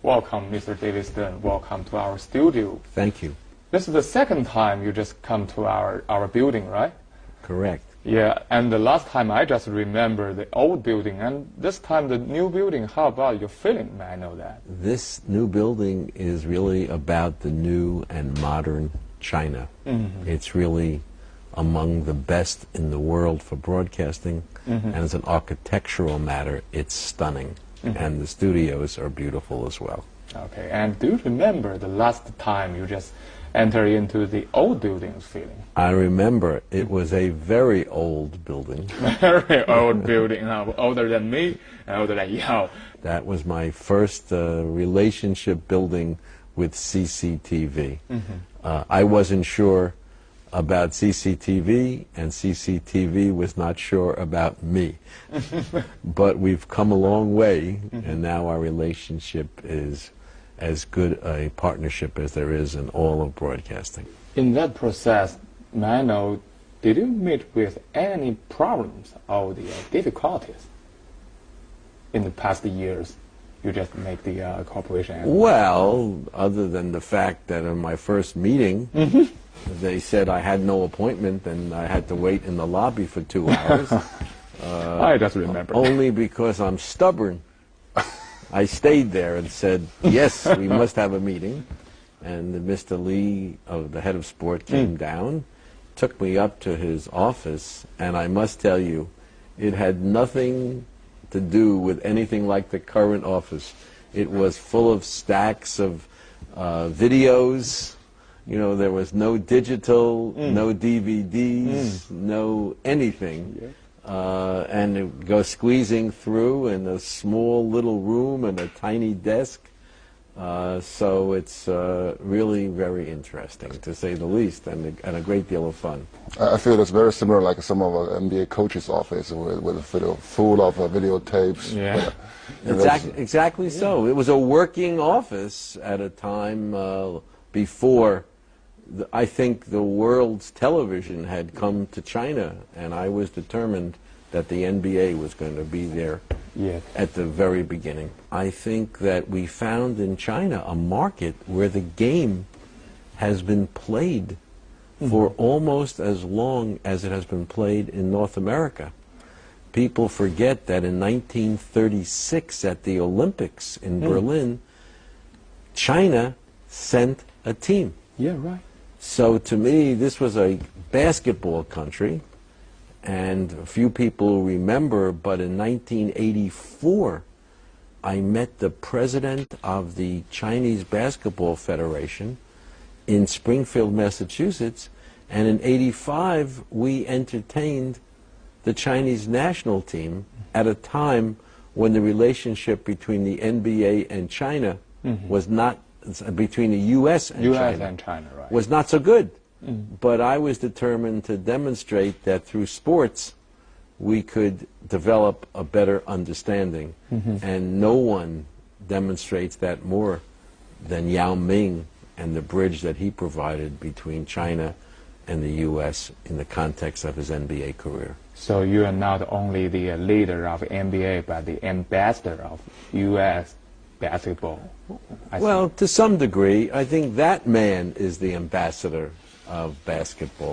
Welcome, Mr. David Stern. Welcome to our studio. Thank you. This is the second time you just come to our building, right? Correct. Yeah, and the last time I just remember the old building, and this time the new building. How about your feeling? May I know that? This new building is really about the new and modern China. Mm-hmm. It's really among the best in the world for broadcasting, and as an architectural matter, it's stunning. And the studios are beautiful as well. Okay, and do you remember the last time you just enter into the old building's feeling? I remember it was a very old building. Very old building, older than me and older than you. That was my first relationship building with CCTV. I wasn't sure about CCTV, and CCTV was not sure about me. But we've come a long way, and now our relationship is as good a partnership as there is in all of broadcasting. In that process, may I know, did you meet with any problems or the difficulties in the past years? You just make the cooperation? Well, other than the fact that in my first meeting, they said I had no appointment and I had to wait in the lobby for 2 hours. I just remember. Only because I'm stubborn. I stayed there and said, yes, we must have a meeting. And Mr. Lee, the head of sport, came down, took me up to his office, and I must tell you, it had nothing to do with anything like the current office. It was full of stacks of videos. You know, there was no digital, no DVDs, no anything. Yeah. And it would go squeezing through in a small little room and a tiny desk. So it's really very interesting, to say the least, and a great deal of fun. I feel it's very similar like some of our NBA coaches' office with full of videotapes. Yeah. Exactly so. It was a working office at a time before I think the world's television had come to China, and I was determined that the NBA was going to be there at the very beginning. I think that we found in China a market where the game has been played for almost as long as it has been played in North America. People forget that in 1936 at the Olympics in Berlin, China sent a team. Yeah, right. So to me, this was a basketball country, and a few people remember, but in 1984, I met the president of the Chinese Basketball Federation in Springfield, Massachusetts, and in '85, we entertained the Chinese national team at a time when the relationship between the NBA and China was not, between the U.S. and China, right, was not so good. But I was determined to demonstrate that through sports we could develop a better understanding. And no one demonstrates that more than Yao Ming and the bridge that he provided between China and the U.S. in the context of his NBA career. So you are not only the leader of NBA, but the ambassador of U.S. basketball. Well, to some degree, I think that man is the ambassador of basketball.